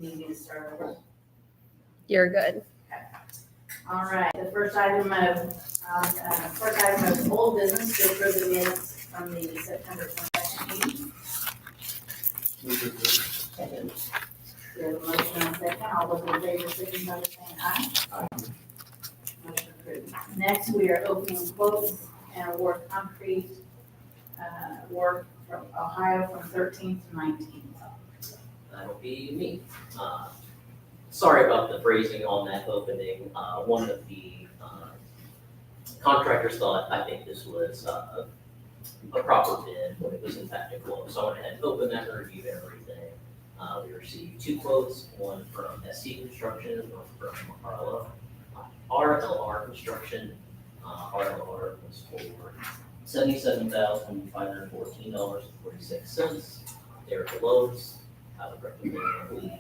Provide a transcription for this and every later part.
Need me to start over? You're good. All right, the first item of old business to approve the minutes from the September 22nd meeting. We have a motion and a second. All those in favor, signify by saying aye. Aye. Motion approved. Next, we are opening quotes and award concrete work from Ohio from 13th to 19th. That'll be me. Sorry about the phrasing on that opening. One of the contractors thought, I think this was a proper bid when it was in fact a quote. So I went ahead and opened that and reviewed everything. We received two quotes, one from SC Construction, one from RLR Construction. RLR was for $77,514.46. They're the lowest. I would recommend we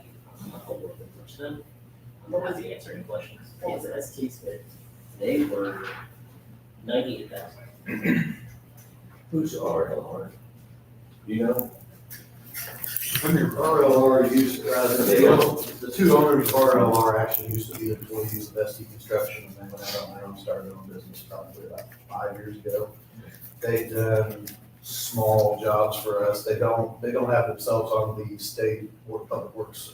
award them for them. I'm happy to answer any questions. What's the ST's bid? They were $98,000. Who's RLR? Do you know? I mean, RLR used, the two owners of RLR actually used to be employees of ST Construction, and then went out on their own, started their own business probably about 5 years ago. They've done small jobs for us. They don't have themselves on the state or public works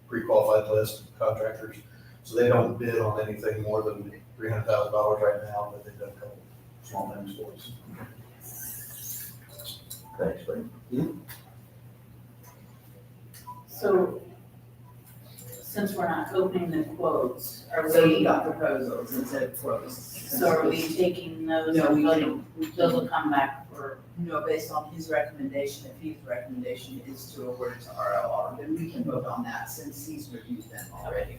pre-qualified list of contractors. So they don't bid on anything more than $300,000 right now, but they've done a couple small names for us. Thanks, Frank. So, since we're not opening the quotes, are So you we, got proposals instead of quotes. so are we taking those? No, we or don't. Those will come back for, No, based on his recommendation, if his recommendation is to award it to RLR, then we can vote on that since he's reviewed them already.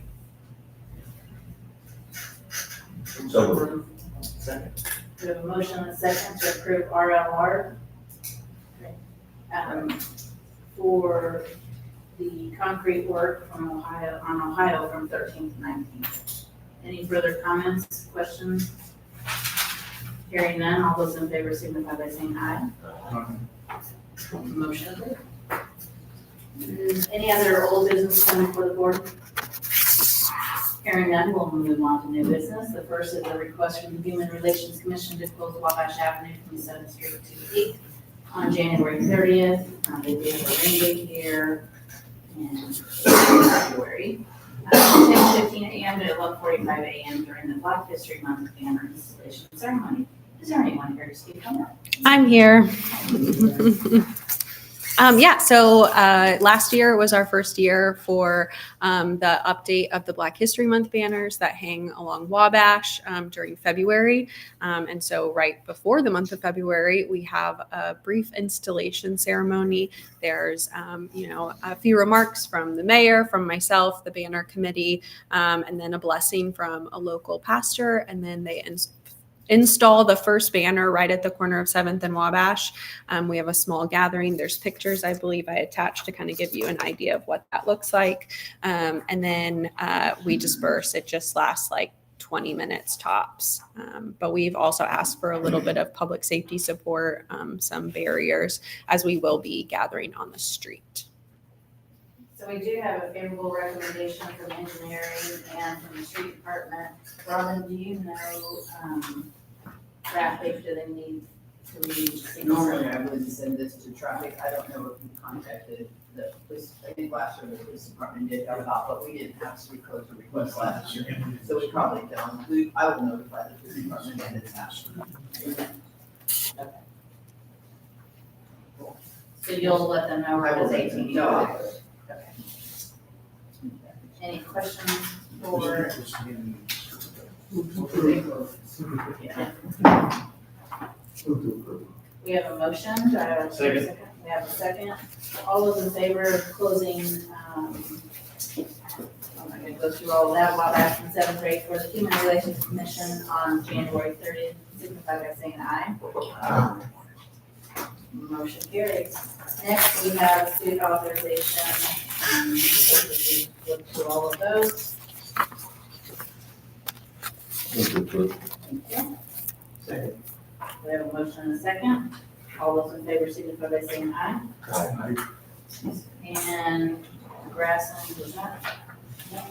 So Second. we have a motion and a second to approve RLR for the concrete work from Ohio from 13th to 19th. Any further comments, questions? Hearing none, all those in favor signify by saying aye. Motion approved. Any other old business coming before the board? Hearing none, we'll move on to new business. The first is a request from the Human Relations Commission to close Wabash Avenue from 7th Street to 8th on January 30th. They did have a rain date here in February. 10:15 a.m. to 11:45 a.m. during the Black History Month banner installation ceremony. Is there anyone here to speak on that? I'm here. So last year was our first year for the update of the Black History Month banners that hang along Wabash during February. And so right before the month of February, we have a brief installation ceremony. There's, a few remarks from the mayor, from myself, the banner committee, and then a blessing from a local pastor. And then they install the first banner right at the corner of 7th and Wabash. We have a small gathering. There's pictures, I believe, I attached to kind of give you an idea of what that looks like. And then we disperse. It just lasts like 20 minutes tops. But we've also asked for a little bit of public safety support, some barriers, as we will be gathering on the street. So we do have a favorable recommendation from engineering and from the street department. Robin, do you know, traffic, do they need to read? Normally, I would send this to traffic. I don't know if we contacted the police. I think last year the police department did help out, but we didn't have street closure request last year. So we probably don't. I will notify the police department and it's action. So you'll let them know I where will it's let 18. them know. Okay. Any questions for? Yeah. We have a motion. Do I have a second? We have a second. All those in favor of closing, I'm not gonna go through all of that. Wabash from 7th grade for the Human Relations Commission on January 30th, signify by saying aye. Motion carries. Next, we have student authorization. Look through all of those. Thank you. Second. We have a motion and a second. All those in favor signify by saying aye. Aye. And the grassland, was that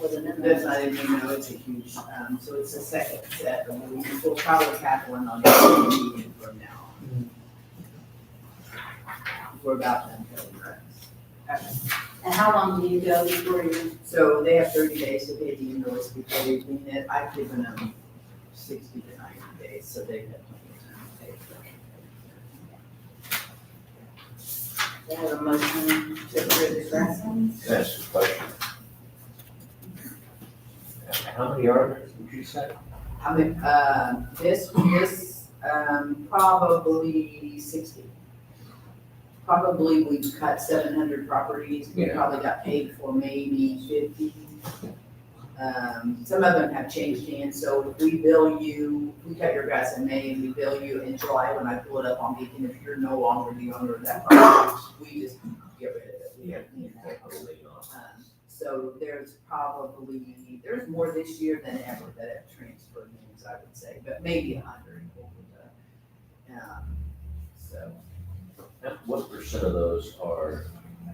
wasn't in That's there. not even, no, it's a huge, so it's the second set, and we'll probably have one on the meeting from now. We're about done cutting grass. And how long do you go before you, So they have 30 days to pay the invoice before we clean it. I've given them 60 to 90 days, so they've had plenty of time to pay for it. they have a motion to approve the grassland? That's the question. How many are there, would you say? I mean, this, probably 60. Probably we've cut 700 properties. We Yeah. probably got paid for maybe 50. Some of them have changed hands, so if we bill you, we cut your grass in May and we bill you in July when I pull it up on Beacon, if you're no longer the owner of that property, we just get rid of it. We don't need that. So there's more this year than ever that have transferred names, I would say, but maybe 100. So. What percent of those are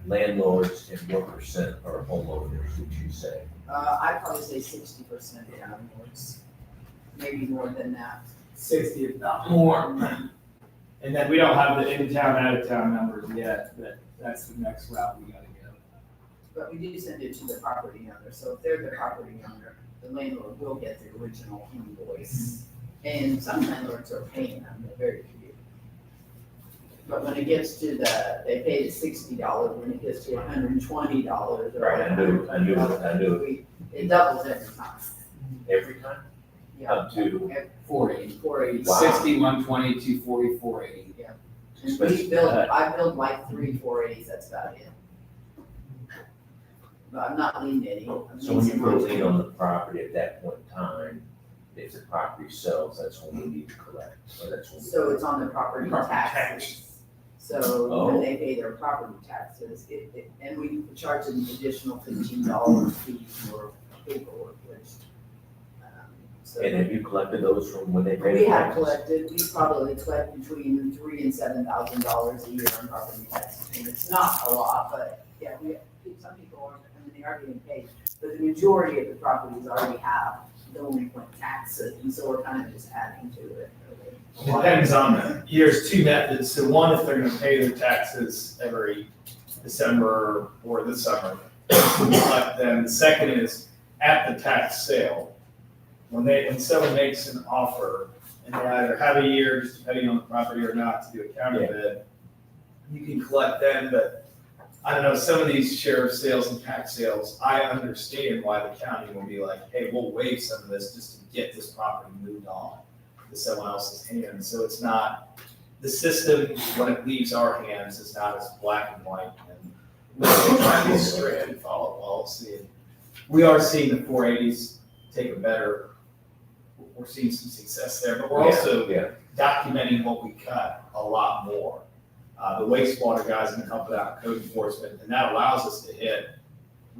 landlords and what percent are homeowners, would you say? I'd probably say 60% landlords, maybe more than that. 60, if not more. And then we don't have the in-town, out-of-town numbers yet, but that's the next route we gotta go. But we do send it to the property owner, so if they're the property owner, the landlord will get the original invoice. And some landlords are paying them, they're very few. But when it gets to they pay the $60, when it gets to $120 or Right, I knew. it doubles every time. Every time? Yeah. Up to, 480. 480. Wow. 60, 120, 240, 480. And I build like 3 480s, that's about it. But I'm not leaning any. I'm so when you leaning put a some- lien on the property at that point in time, if the property sells, that's when we need to collect, or that's when. So it's on the property Property taxes. So Oh. when they pay their property taxes, and we charge an additional $15 fee for paperwork, which, so. And have you collected those from when they paid? We the have taxes? collected, we probably collect between $3,000 and $7,000 a year on property taxes. And it's not a lot, but yeah, some people are, they are getting paid. But the majority of the properties already have delinquent taxes, and so we're kind of just adding to it. Depends on, there's two methods. So one, if they're gonna pay their taxes every December or the summer, we collect them. The second is at the tax sale. When someone makes an offer and they either have a year, just depending on the property or not, to do a counter Yeah. bid, you can collect them, but I don't know, some of these sheriff sales and tax sales, I understand why the county will be like, hey, we'll waive some of this just to get this property moved on to someone else's hands. So it's not, the system, when it leaves our hands, is not as black and white and we're trying to strict and follow policy. And we are seeing the 480s take a better, we're seeing some success there, but we're also Yeah, documenting what we cut a lot more. The wastewater guys have been helping out code enforcement, and that allows us to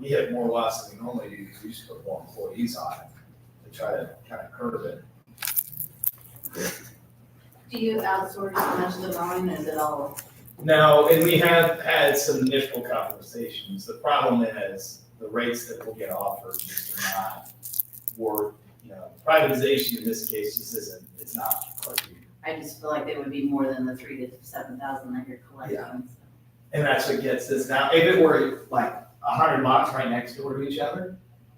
we hit more or less than we normally do because we just put more employees on it to try to kind of curb it. Do you outsource much of the mowing, is it all? No, and we have had some initial conversations. The problem is the rates that we'll get offered just are not worth, privatization in this case just isn't, it's not working. I just feel like they would be more than the 3,000 to 7,000 that you're collecting. And that's what gets this. Now, if it were like 100 lots right next door to each other,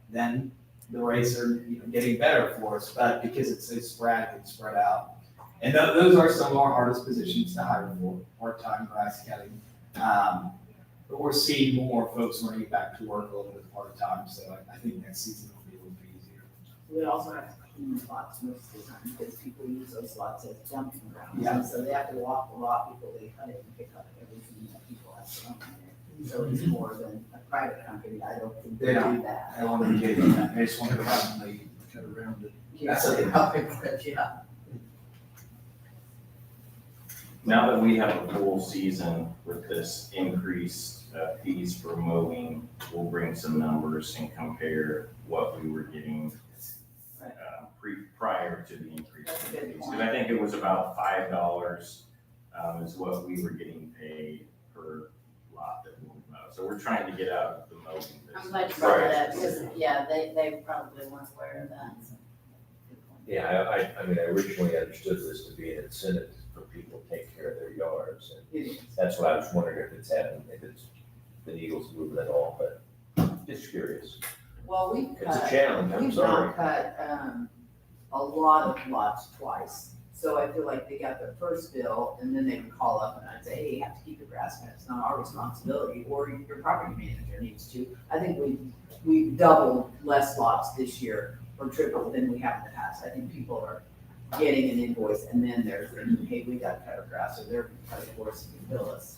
then the rates are getting better for us, but because it's so sporadic and spread out. And those are some of our hardest positions to hire for, part-time grass cutting. But we're seeing more folks wanting to get back to work a little bit part-time, so I think next season will be a little bit easier. We also have to clean lots most of the time because people use those lots as dumping grounds. Yeah. And so they have to walk a lot before they cut it and pick up everything that people have to dump in there. So it's more than a private company, I don't think they do that. I don't want to engage in that, I just want to have them leave, cut around it. Yeah, so they help it, yeah. Now that we have a full season with this increased fees for mowing, we'll bring some numbers and compare what we were getting prior to the increase That's a in good fees. point. Because I think it was about $5 is what we were getting paid per lot that we would mow. So we're trying to get out of the mowing I'm glad you business. brought that up, because, yeah, they probably weren't aware of that. so. Good point. Yeah, I mean, I originally understood this to be an incentive for people to take care of their yards, and It is. that's what I was wondering if it's happened, if it's the needles moving at all, but just curious. Well, we It's a cut, challenge, I'm we've sorry. not cut, a lot of lots twice. So I feel like they got their first bill and then they would call up and I'd say, hey, you have to keep your grass cut. It's not our responsibility, or your property manager needs to. I think we've doubled less lots this year or tripled than we have in the past. I think people are getting an invoice and then they're thinking, hey, we got to cut our grass, or they're cutting for us and bill us.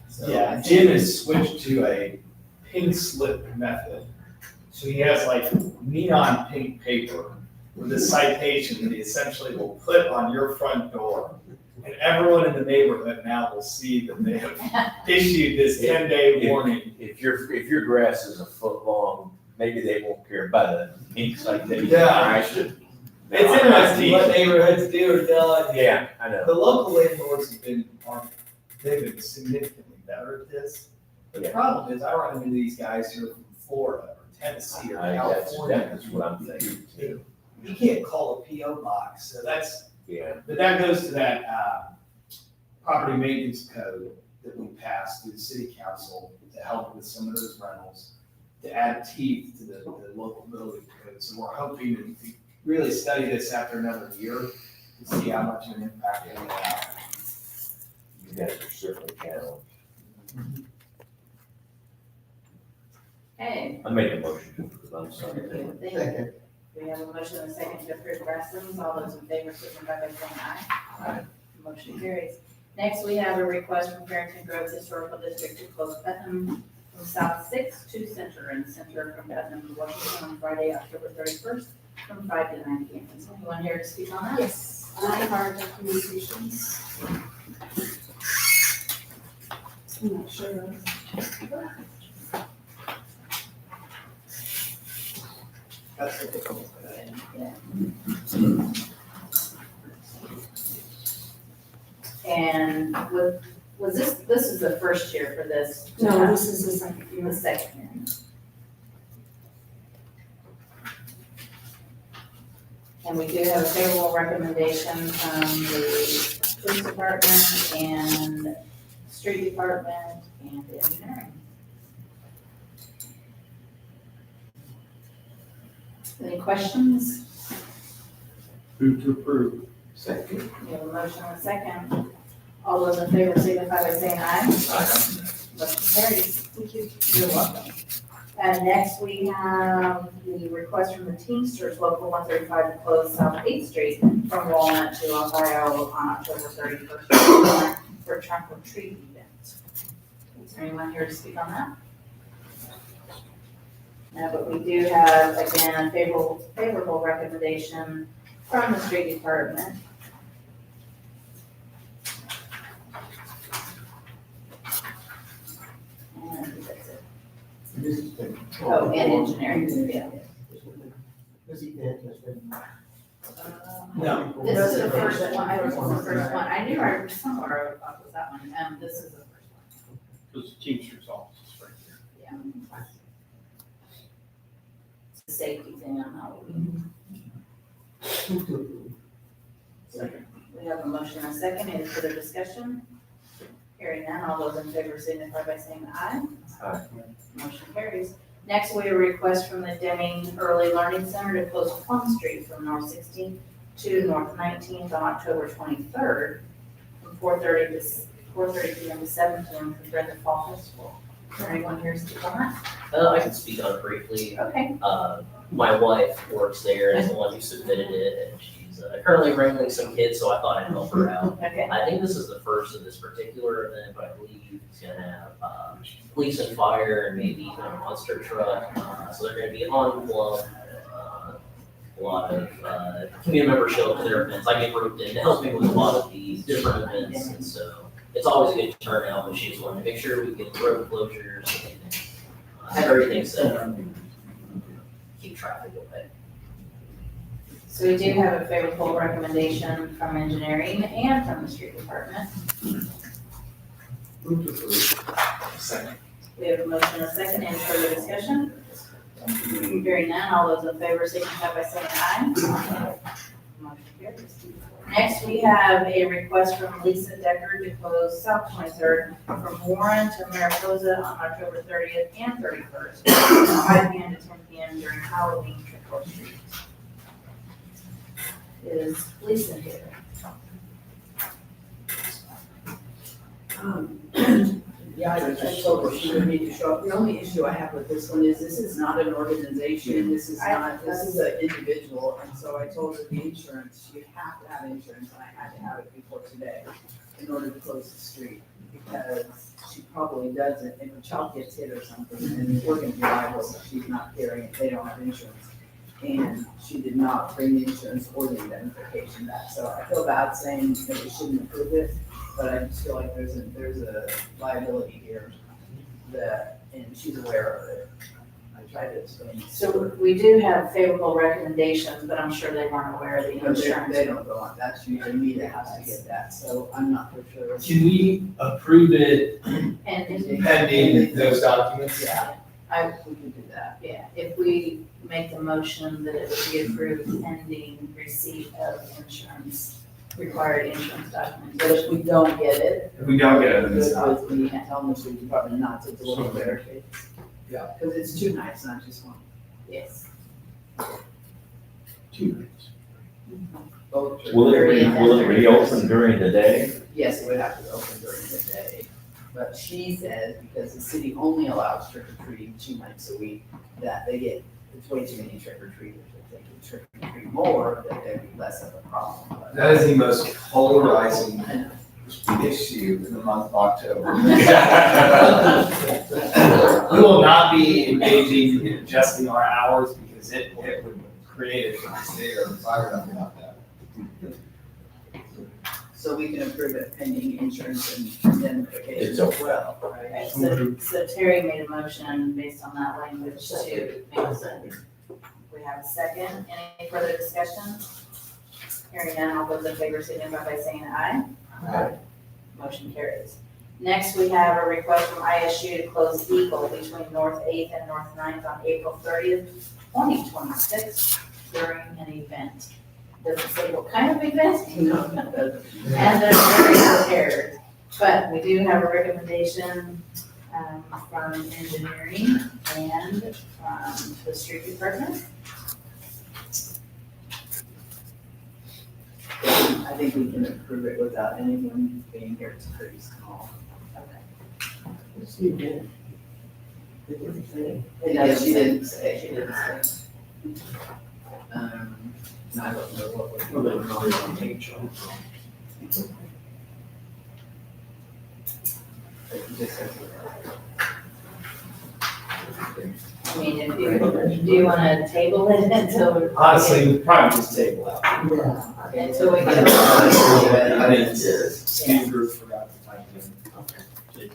So I Yeah, think- Jim has switched to a pink slip method. So he has like neon pink paper with a citation that he essentially will put on your front door. And everyone in the neighborhood now will see that they have issued this 10-day warning. If your grass is a foot long, maybe they won't care about a pink citation. Yeah. I should. It's interesting what neighborhoods do or don't. Yeah, I know. The local landlords they've been significantly better at this. The Yeah. problem is I run into these guys who are from Florida or Tennessee or That's California. what I'm thinking too. You can't call a PO box, so Yeah, but that goes to that, property maintenance code that we passed through the city council to help with some of those rentals, to add teeth to the local building code. So we're hoping to really study this after another year to see how much of an impact it will have. you guys are certainly challenged. Hey, I made a motion to approve, I'm sorry. thank you. We have a motion and a second to approve grass limbs. All those in favor, signify by saying aye. Aye. Motion carries. Next, we have a request from Carrington Groves Historical District to close Putnam from South Sixth to Center, and Center from Putnam to Washington on Friday, October 31st, from 5 to 9 p.m. Is anyone here to speak on that? Yes, I have our documentations. I'm not sure. That's what they call it. And was this is the first year for this? No, this is the second The year. second year. And we do have a favorable recommendation from the police department and street department and engineering. Any questions? Move to approve. Second. We have a motion and a second. All those in favor signify by saying aye. Motion carries. Thank you. You're welcome. And next, we have the request from the Teamsters Local 135 to close South 8th Street from Walnut to Ohio on October 31st for a trunk or treat event. Is there anyone here to speak on that? No, but we do have, again, a favorable recommendation from the street department. And I think that's it. Oh, and engineering, yeah. No. This is the first one, I was the first one, I knew I, somewhere I thought was that one, this is the first one, Because the Teamsters office is right here. yeah. It's a safety thing, I'm not. Second. We have a motion and a second, any further discussion? Hearing none, all those in favor signify by saying aye. Aye. Motion carries. Next, we have a request from the Deming Early Learning Center to close Plum Street from North 16th to North 19th on October 23rd, from 4:30 p.m. to 7 p.m. during the fall festival. Is there anyone here to speak on that? I can speak on it briefly. Okay. My wife works there and is the one who submitted it, and she's currently wrangling some kids, so I thought I'd help her out. Okay. I think this is the first of this particular event, but I believe it's gonna have, police and fire and maybe even a monster truck. So they're gonna be on Plum. A lot of, community members show up to their events. I get roped in to helping with a lot of these different events, and so it's always good to turn out, but she just wanted to make sure we get the road closures and have everything set up. Keep traffic away. So we do have a favorable recommendation from engineering and from the street department. Second. We have a motion and a second. Any further discussion? Hearing none, all those in favor signify by saying aye. Motion carries. Next, we have a request from Lisa Decker to close South 23rd from Warren to Mariposa on October 30th and 31st, 5 p.m. to 10 p.m. during Halloween trick or treat. Is Lisa here? Yeah, I told her she would need to show up. The only issue I have with this one is this is not an organization, this is an individual. And so I told her the insurance, you have to have insurance, and I had to have it before today in order to close the street. Because she probably doesn't, if a child gets hit or something, and we're gonna be liable if she's not carrying it, they don't have insurance. And she did not bring the insurance or the identification back, so I feel bad saying that we shouldn't approve it. But I just feel like there's a liability here that, and she's aware of it. I tried to explain. So we do have favorable recommendations, but I'm sure they weren't aware of the No, insurance. they don't go on, that's usually me that has to get that, so I'm not for sure. Can we approve it And, pending those documents? Yeah, we could do that. yeah, if we make the motion that it would be approved pending receipt of insurance, required insurance documents. But if we don't get it, If we don't get it, then it's good not. with me and tell the street department not to deliver barricades. Yeah. Because it's 2 nights, not just one. Yes. 2 nights. Both. Will it reopen during the day? Yes, it would have to open during the day. But she says, because the city only allows trick or treating 2 nights a week, that it's way too many trick or treaters. If they could trick or treat more, that there'd be less of a problem. But That is the most polarizing I know. issue in the month of October. We will not be engaging in adjusting our hours because it would create a state or fire up about that. So we can approve it pending insurance and identification as well, right? Okay, so Terry made a motion based on that language to make a second. We have a second. Any further discussion? Hearing none, all those in favor signify by saying aye. Aye. Motion carries. Next, we have a request from ISU to close Eagle between North 8th and North 9th on April 30th, 2026 during an event. Doesn't say what kind of event, No, it doesn't. and they're very prepared. But we do have a recommendation from engineering and from the street department. I think we can approve it without anyone being here, it's pretty small. Yeah, she didn't say. And I don't know what we're doing. I mean, if you, do you want to table it until? Honestly, we probably just table out. Until we get. I think Steve Group forgot to type in.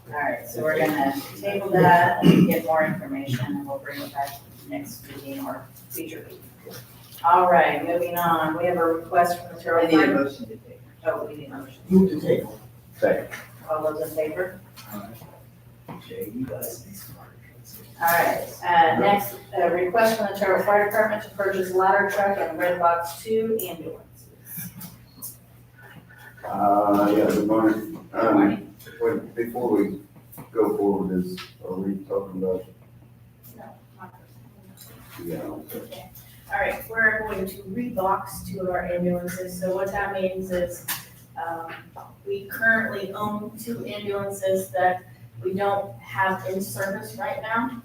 All right, so we're gonna table that and get more information, and we'll bring it back next meeting or future meeting. All right, moving on, we have a request from the I Terre need a Haute. motion to take. Oh, we need a motion. Move to table. Second. All those in favor? Jay, you guys be smart. All right, next, a request from the Terre Haute Fire Department to purchase ladder truck and Red Box 2 ambulances. Yeah, good morning. Good morning. Wait, before we go forward, are we talking about, No, not first. yeah, All right, we're going to rebox 2 of our ambulances. So what that means is, we currently own 2 ambulances that we don't have in service right now.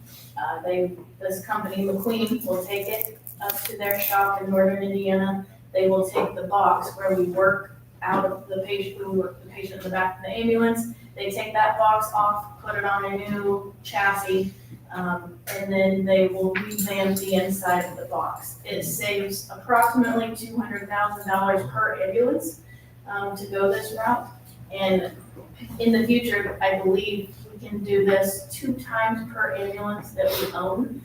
This company, McQueen, will take it up to their shop in northern Indiana. They will take the box where we work out of the patient, we work the patient in the back of the ambulance. They take that box off, put it on a new chassis, and then they will revamp the inside of the box. It saves approximately $200,000 per ambulance to go this route. And in the future, I believe we can do this 2 times per ambulance that we own.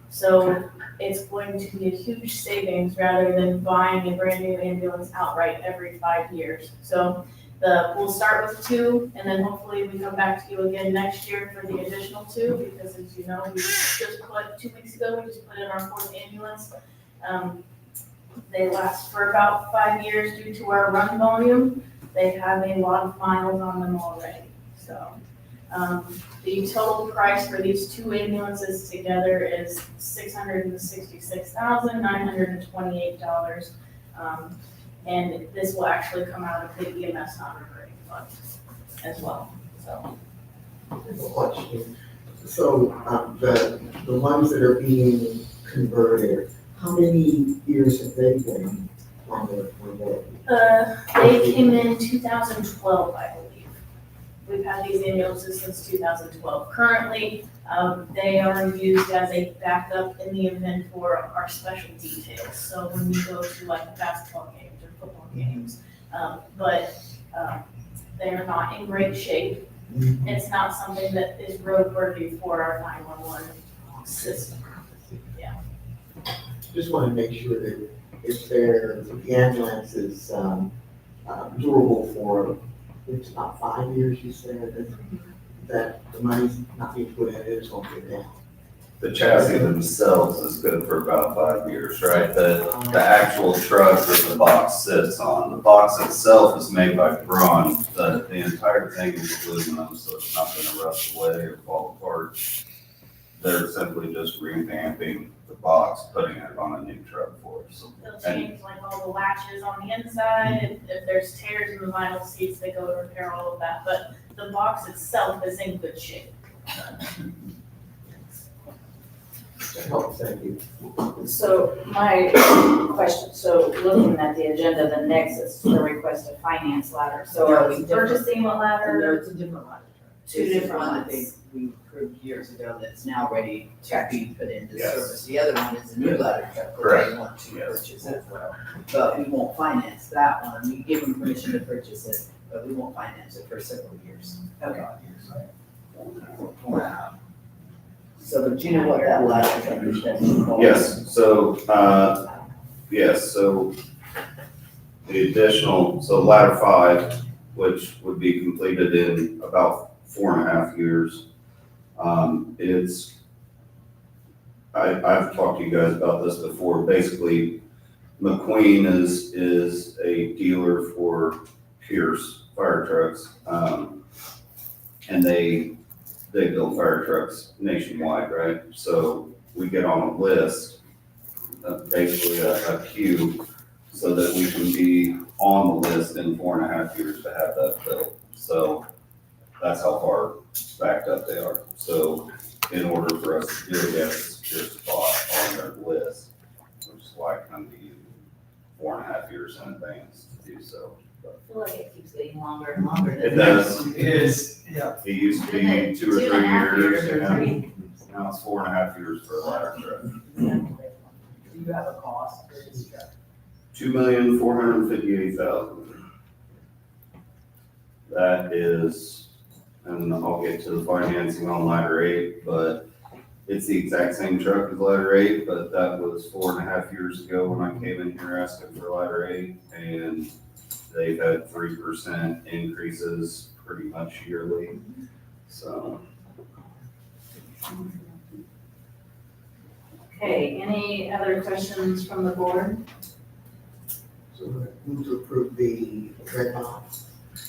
So it's going to be a huge savings rather than buying a brand new ambulance outright every 5 years. So we'll start with 2, and then hopefully we come back to you again next year for the additional 2, because as you know, we just put, 2 weeks ago, we just put in our 4th ambulance. They last for about 5 years due to our run volume. They have a lot of miles on them already, so. The total price for these 2 ambulances together is $666,928. And this will actually come out of the EMS non-recurring fund as well, so. Question. So, the ones that are being converted, how many years have they been on the? They came in 2012, I believe. We've had these ambulances since 2012. Currently, they are used as a backup in the event for our special details. So when we go to like basketball games or football games, but they are not in great shape. It's not something that is roadworthy for our 911 system. Just want to make sure that if the ambulance is durable for, it's about 5 years, you said, that the money's not being put in, it's going to go down. The chassis themselves is good for about 5 years, right? The actual truck that the box sits on, the box itself is made by Braun. The entire thing is aluminum, so it's not gonna rust away or fall apart. They're simply just revamping the box, putting it on a new truck for us. They'll change like all the latches on the inside. If there's tears in the vinyl seats, they go to repair all of that. But the box itself is in good shape. That helps, thank you. So my question, so looking at the agenda, the next is the request of finance ladder. So are we purchasing a And ladder? there's a different ladder truck. 2 This is different one that ones. we approved years ago that's now ready to be put into Yes. service. The other one is a new ladder truck that Correct. they want to Yes. purchase as well. But we won't finance that one. We give them permission to purchase it, but we won't finance it for several years. Okay. Wow. So, but you know what that ladder truck is? Yes, so, the additional, so ladder 5, which would be completed in about 4.5 years. I've talked to you guys about this before. Basically, McQueen is a dealer for Pierce fire trucks. And they build fire trucks nationwide, right? So we get on a list, basically a queue, so that we can be on the list in 4.5 years to have that built. So that's how far backed up they are. So in order for us to do it, we have to secure a spot on their list, which is why I come to you 4.5 years in advance to do so. I feel like it keeps getting longer and longer. It does. It is, yeah. It used to be 2 or 3 years, and now it's 4.5 years for a ladder truck. Do you have a cost for this truck? $2,458,000. That is, and I'll get to the financing on ladder 8, but it's the exact same truck as ladder 8, but that was 4.5 years ago when I came in here asking for ladder 8, and they've had 3% increases pretty much yearly, so. Okay, any other questions from the board? So move to approve the red box,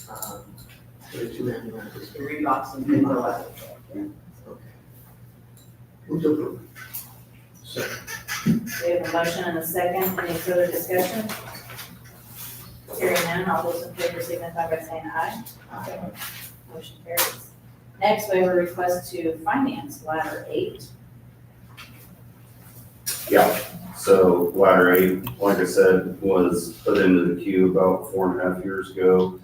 for the 2 ambulances. The Reeboks and the ladder truck, yeah. Okay. Move to approve. We have a motion and a second. Any further discussion? Hearing none, all those in favor signify by saying aye. Aye. Motion carries. Next, we have a request to finance ladder 8. Yeah, so ladder 8, like I said, was put into the queue about 4.5 years ago.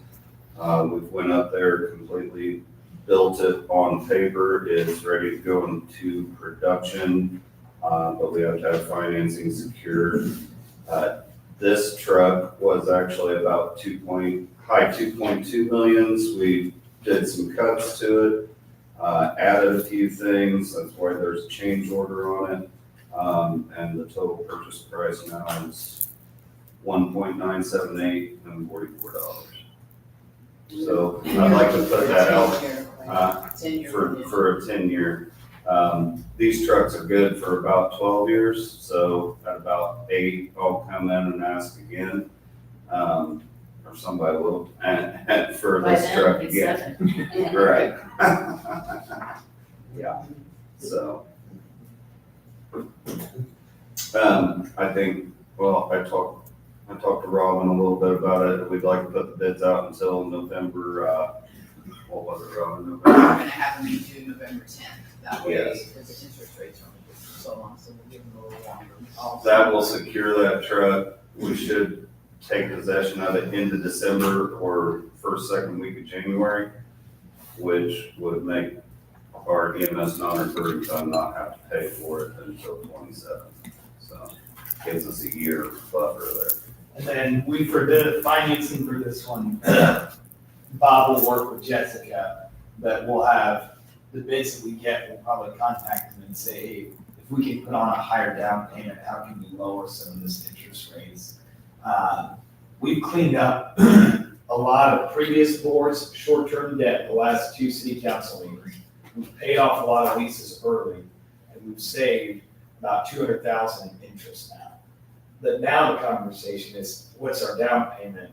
We went up there, completely built it on paper. It's ready to go into production, but we have to have financing secured. This truck was actually about high 2.2 millions. We did some cuts to it, added a few things. That's why there's a change order on it. And the total purchase price now is $1.978 and $44. So I'd like to put that out 10-year. for a 10-year. These trucks are good for about 12 years, so at about 8, I'll come in and ask again. Or somebody will, and for By this then, truck it's again. 7. Right. Yeah, so. I think, well, I talked to Robin a little bit about it. We'd like to put the bids out until November, what was it, Robin? We're November? gonna have them due November 10th, that way, Yes. because the interest rates are only good for so long, so we'll give them a little longer. That will secure that truck. We should take possession of it into December or first, second week of January, which would make our EMS non-recurring fund not have to pay for it until 27. So gives us a year buffer there. And then for the financing for this one, Bob will work with Jessica, that we'll have the bids that we get, we'll probably contact them and say, hey, if we can put on a higher down payment, how can we lower some of this interest rates? We've cleaned up a lot of previous boards' short-term debt, the last 2 city council meetings. We've paid off a lot of leases early, and we've saved about $200,000 in interest now. Now the conversation is, what's our down payment?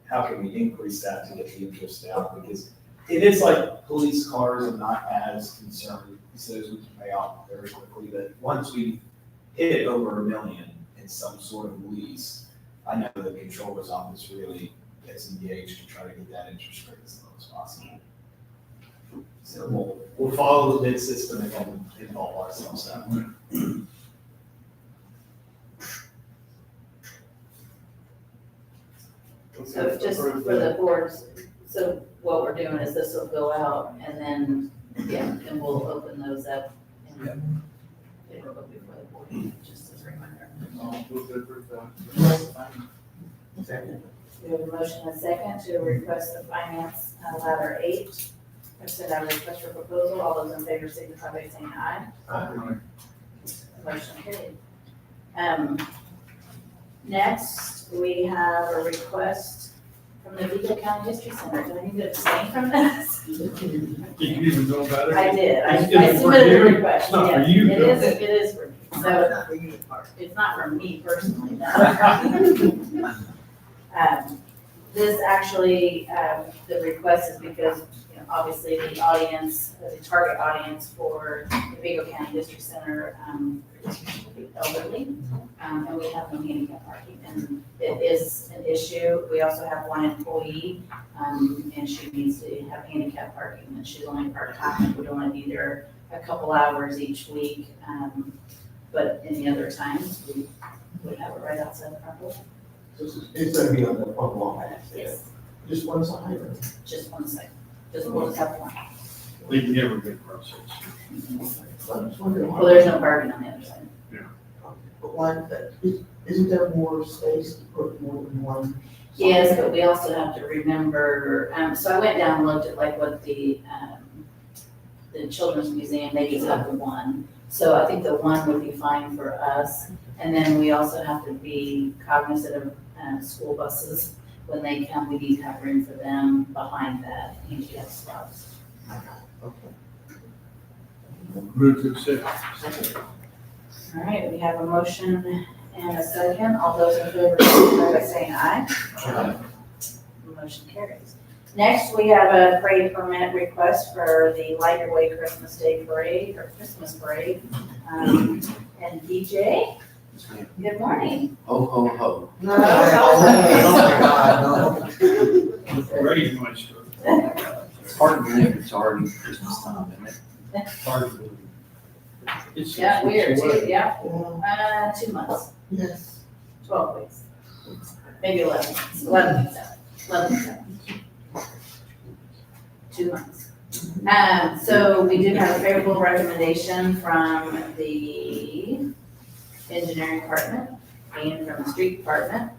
How can we increase that to get the interest down? Because it is like police cars are not as concerned, because we can pay off very quickly, but once we hit over $1 million in some sort of lease, I know the controller's office really gets engaged to try to get that interest rate as low as possible. So we'll follow the bid system and involve ourselves that way. So just for the boards, so what we're doing is this will go out and then, and we'll open those up and it'll go before the board, just as a reminder. Second. We have a motion and a second to request the finance ladder 8. I've sent out a request for proposal. All those in favor signify by saying aye. Motion carried. Next, we have a request from the Vigo County History Center. Do I need to abstain from this? You even know about it? I did. I It's for submitted a you? request. It's not for Yes. you, It though. is for me. So For you to park. it's not for me personally, no. This actually, the request is because, obviously the audience, the target audience for the Vigo County District Center, elderly, and we have no handicap parking, and it is an issue. We also have one employee, and she needs to have handicap parking, and she's only part-time. We don't want to be there a couple hours each week, but any other times, we would have it right outside the front door. It's gonna be on the front lawn, Yes, just one side, or? just one second, just we'll just have one. We can give a good process. I'm just wondering Well, there's no parking on the other side. But why, isn't there more space to put more than one? Yes, but we also have to remember, so I went down and looked at like what the Children's Museum, they just have the one. So I think the one would be fine for us. And then we also have to be cognizant of school buses. When they come, we need to have room for them behind that handicap spots. Move to accept. All right, we have a motion and a second. All those in favor, signify by saying aye. Motion carries. Next, we have a parade permit request for the Light Your Way Christmas Day Parade, or Christmas Parade. And DJ, good morning. Ho, ho, ho. No, oh my God, no. Ready, Maestro. It's hard to believe it's already Christmas time, isn't it? Hard to believe. It's- Yeah, we are it's too, weather. yeah. 2 months, Yes. 12 weeks, maybe 11 months, 11 weeks out, 11 weeks out. 2 months. So we do have a favorable recommendation from the engineering department and from the street department.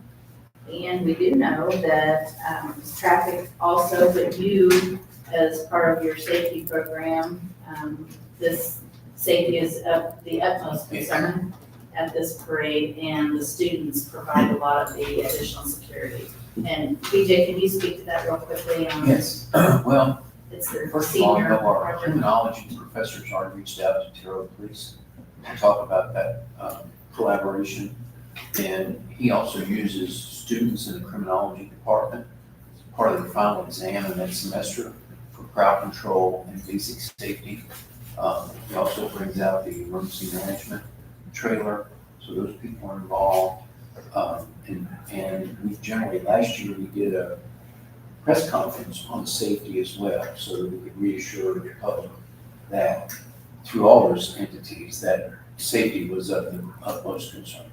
And we do know that traffic also, but you, as part of your safety program, this safety is of the utmost concern at this parade, and the students provide a lot of the additional security. And BJ, can you speak to that real quickly? Yes, well, It's the first of all, I senior know our project. criminology professors already reached out to Terre Haute Police to talk about that collaboration. And he also uses students in the criminology department as part of their final exam in that semester for crowd control and basic safety. He also brings out the emergency management trailer, so those people are involved. And we generally, last year, we did a press conference on safety as well, so that we could reassure the public that through all those entities, that safety was of the utmost concern.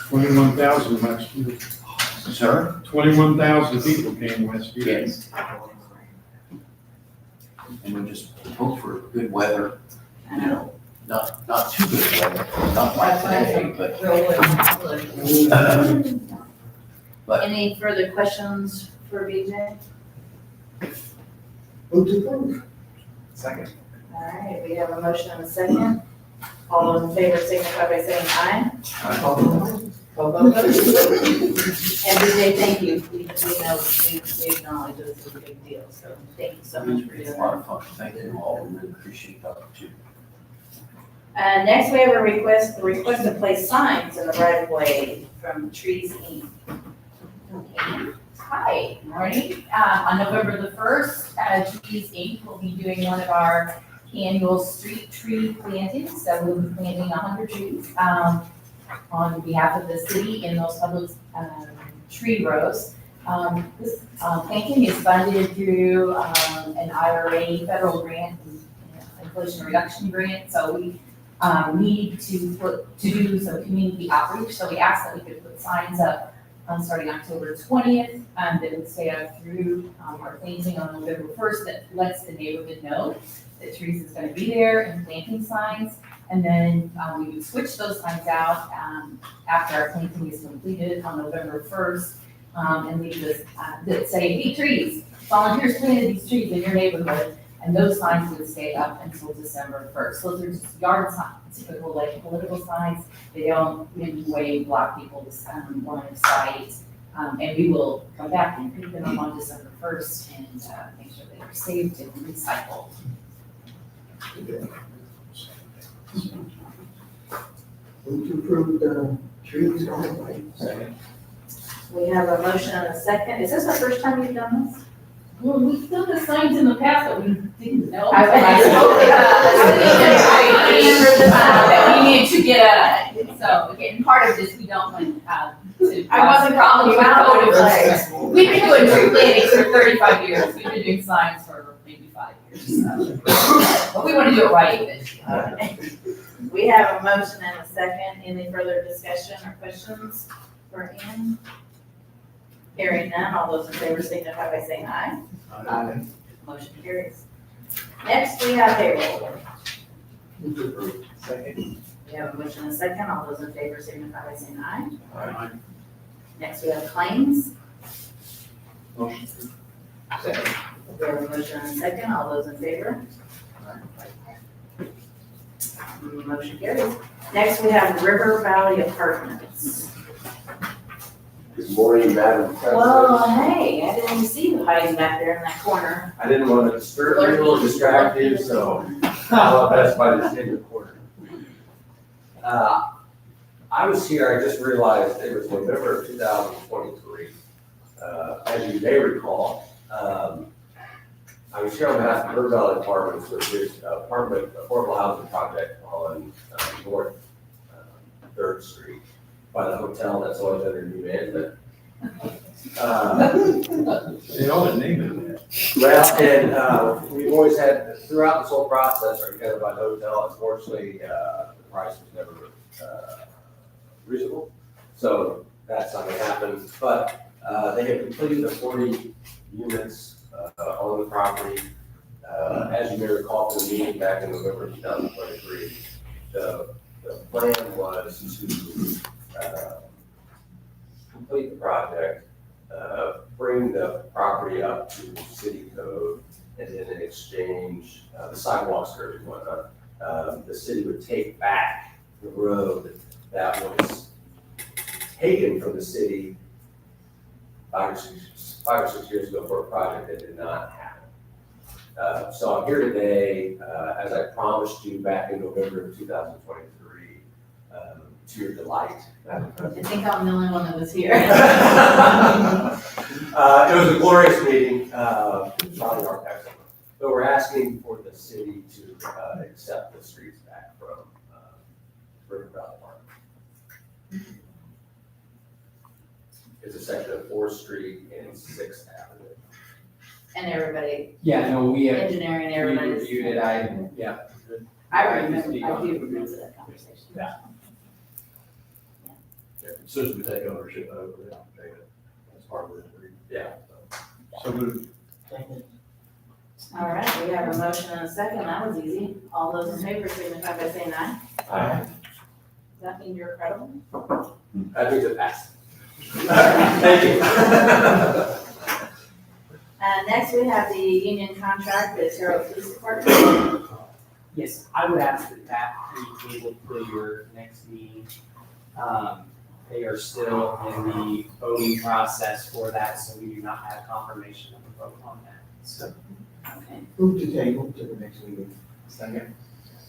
21,000 last year. Sir? 21,000 people came last year. Yes. And we just hope for good weather, you know, not too good weather, not like today, but but- Any further questions for BJ? Move to approve. Second. All right, we have a motion and a second. All those in favor signify by saying aye. And BJ, thank you. We know, we acknowledge this is a big deal, so thank you so much for doing It's a that. lot of fun. Thank you all. We really appreciate the opportunity. Next, we have a request to place signs in the right of way from Trees Inc. Hi, morning. On November the 1st, Trees Inc. will be doing one of our annual street tree plantings. So we'll be planting 100 trees on behalf of the city in those public tree rows. This planting is funded through an IRA federal grant, Inflation Reduction Grant. So we need to do some community outreach. So we asked that we could put signs up starting October 20th, that would stay up through our planting on November 1st that lets the neighborhood know that trees is going to be there and planting signs. And then we would switch those signs out after our planting is completed on November 1st and leave this that say, hey, trees, volunteers planted these trees in your neighborhood. And those signs would stay up until December 1st. Those are just yard signs, typical like political signs. They don't in any way block people's line of sight. And we will come back and pick them up on December 1st and make sure they are saved and recycled. Move to approve the trees right away. Second. We have a motion and a second. Is this the first time you've done this? Well, we've done the signs in the past that we didn't know. I That we need to get so again, part of this, we don't want to. I wasn't calling you out. Code of ethics. We've been doing tree plantings for 35 years. We've been doing signs for maybe 5 years. But we want to do it right this year. We have a motion and a second. Any further discussion or questions for Ian? Hearing none, all those in favor signify by saying aye. Aye. Motion carries. Next, we have payroll. Move to approve. Second. We have a motion and a second. All those in favor signify by saying aye. Aye. Next, we have claims. Motion. Second. We have a motion and a second. All those in favor? Motion carries. Next, we have River Valley Apartments. Good morning, Madam President. Well, hey, I didn't even see you hiding back there in that corner. I didn't want to disturb you, a little distract you, so I'll best by the in the corner. I was here, I just realized it was November of 2023. As you may recall, I was here on behalf of River Valley Apartments, which is affordable housing project on North 3rd Street by the hotel that's always under new management. They ought to name it that. Well, and we've always had, throughout this whole process, are together by the hotel. Unfortunately, the price was never reasonable, so that's not gonna happen. But they have completed the 40 units on the property. As you may recall from the meeting back in November 2023, the plan was to complete the project, bring the property up to city code, and then in exchange, the sidewalks and whatnot, the city would take back the road that was taken from the city 5 or 6 years ago for a project that did not happen. So I'm here today, as I promised you back in November of 2023, to your delight, Madam I President. think I'm the only one that was here. It was a glorious meeting, probably our excellent. But we're asking for the city to accept the streets back from River Valley Park. It's a section of 4th Street and 6th Avenue. And everybody, Yeah, no, we have, engineering, we everybody's. reviewed it, yeah. I remember, I do remember that conversation. Yeah. As soon as we take ownership over it, I'll pay it. That's part of the agreement. Yeah. So moved. All right, we have a motion and a second, that was easy. All those in favor signify by saying aye. Aye. Does that mean you're credible? That means it passed. Thank you. Next, we have the union contract with Terre Haute Police Department. Yes, I would ask that be tabled till your next meeting. They are still in the voting process for that, so we do not have confirmation of a vote on that. So, Okay, Move to table to the next meeting. second.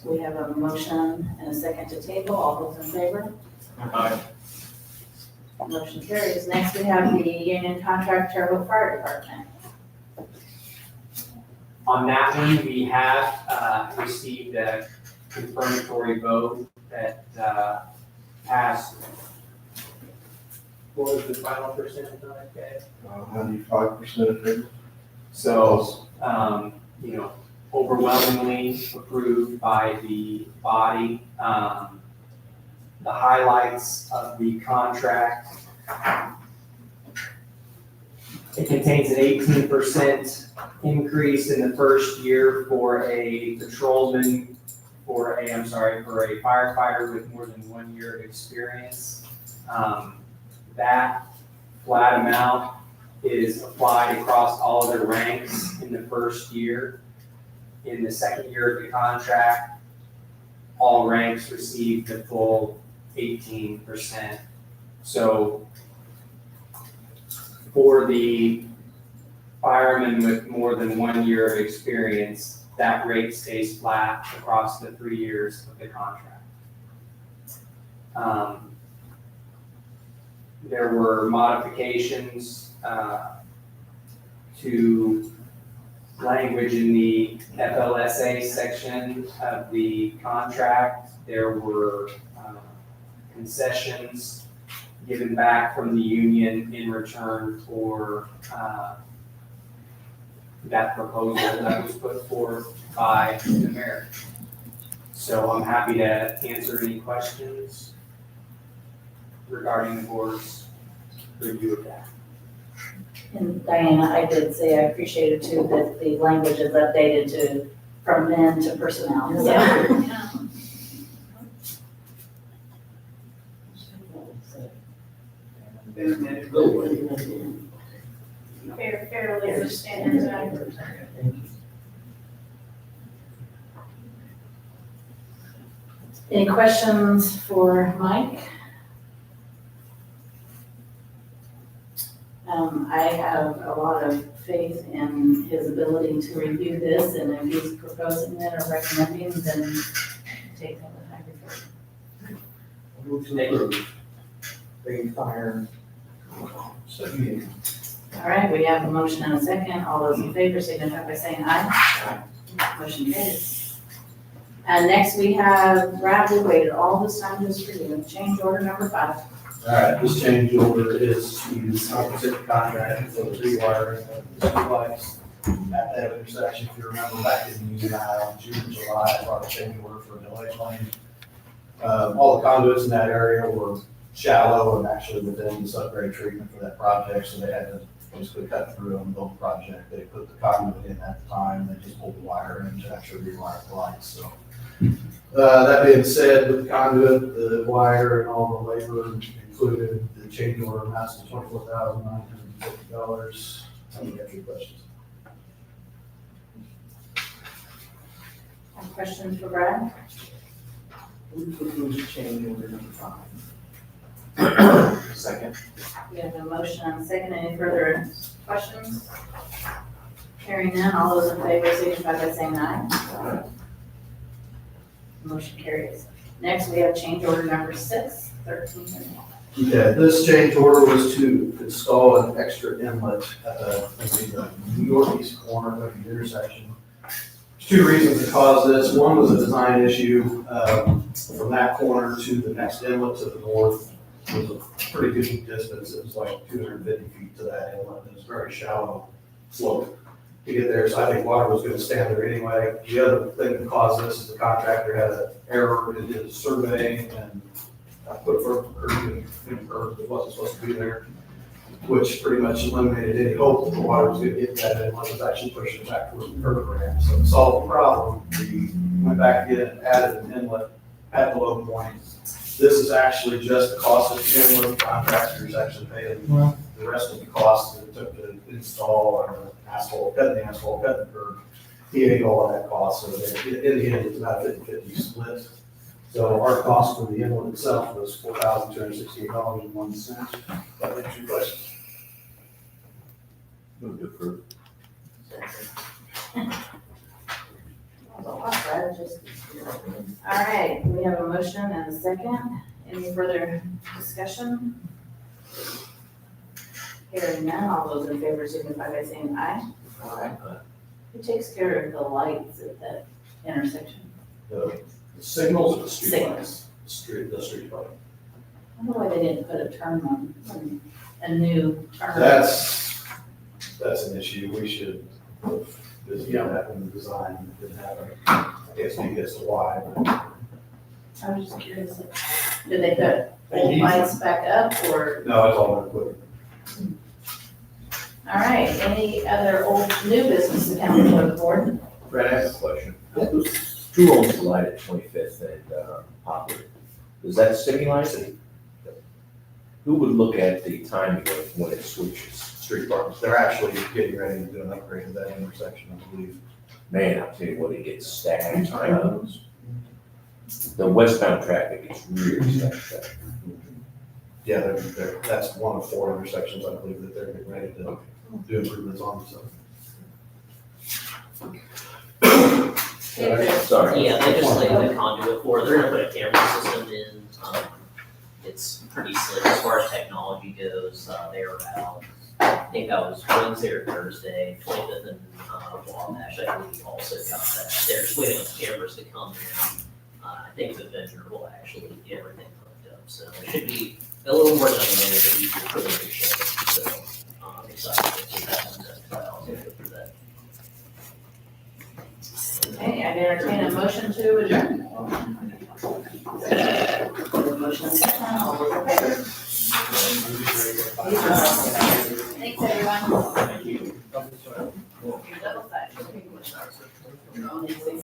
we have a motion and a second to table. All those in favor? Aye. Motion carries. Next, we have the union contract Terre Haute Fire Department. On that one, we have received a confirmatory vote that passed. What was the final percentage on it, Dave? 95% of it. So, overwhelmingly approved by the body. The highlights of the contract. It contains an 18% increase in the first year for a patrolman, for a firefighter with more than 1 year of experience. That flat amount is applied across all of their ranks in the first year. In the second year of the contract, all ranks receive the full 18%. So for the firemen with more than 1 year of experience, that rate stays flat across the 3 years of the contract. There were modifications to language in the FLSA section of the contract. There were concessions given back from the union in return for that proposal that was put forth by the mayor. So I'm happy to answer any questions regarding the board's review of that. And Diana, I did say I appreciated too that the language is updated to, from men to personnel. So- Yeah. Fair labor standards act. Any questions for Mike? I have a lot of faith in his ability to review this, and if he's proposing it or recommending, then take that with high regard. Move to approve. Bring fire. All right, we have a motion and a second. All those in favor signify by saying aye. Motion carries. And next we have, Brad, we waited all this time just for you. Change order number 5. All right, this change order is to opposite the contract for the rewiring of the streetlights at that intersection. If you remember back in June, July, I brought a change order for a delay claim. All the conduits in that area were shallow and actually within the subgrade treatment for that project, so they had to basically cut through and build the project. They put the conduit in at the time, they just pulled the wire in to actually rewire the lights, so. That being said, with the conduit, the wire and all the labor included, the change order amounts to $24,950. Any other questions? Any questions for Brad? Move to approve change order number 5. Second. We have a motion and a second. Any further questions? Hearing none, all those in favor signify by saying aye. Motion carries. Next, we have change order number 6, 13. Yeah, this change order was to install an extra inlet at the northeast corner of the intersection. There's two reasons to cause this. One was a design issue. From that corner to the next inlet to the north was a pretty good distance. It was like 250 feet to that inlet. It was very shallow slope to get there, so I think water was gonna stand there anyway. The other thing that caused this is the contractor had an error in his survey and put a curb in curb that wasn't supposed to be there, which pretty much eliminated any hope that the water was gonna get that and was actually pushing it back towards the curb ramp. So to solve the problem, we went back in and added an inlet at the low point. This is actually just the cost of the inlet. Contractors actually paying the rest of the cost that it took to install or asphalt, cut the curb. He ate all of that cost, so in the end, it's about a 50-50 split. So our cost for the inlet itself was $4,268.01. That answers your question. Move to approve. All right, we have a motion and a second. Any further discussion? Hearing none, all those in favor signify by saying aye. Who takes care of the lights at that intersection? The signals or the street Signals. lights? The street light. I wonder why they didn't put a turn on, a new turn. That's an issue. We should visit that when the design didn't happen. I guess maybe that's why. I was just curious, did they put old lights back up or? No, it's all been equipment. All right, any other old, new business to come before the board? Brad, I have a question. Who owns the light at 25th and Poplar? Is that city light? Who would look at the timing of when it switches? Street departments, they're actually getting ready to do an upgrade to that intersection, I believe. Man, I'll tell you what, it gets stacked. The westbound traffic gets really stacked. Yeah, that's one of 4 intersections, I believe, that they're getting ready to do improvements on, so. Sorry. Yeah, they just laid the conduit for, they're gonna put a camera system in. It's pretty slick as far as technology goes. They're about, I think that was Wednesday or Thursday, 25th and Wabash, I believe also got that. They're just waiting on the cameras to come in. I think the vendor will actually get everything hooked up, so it should be a little more dynamic than you could put in the show. So I'm excited to get that one done. I'll take it for that. Okay, I entertain a motion to adjourn. Motion second, all those in favor? Thanks, everyone. You're double sided.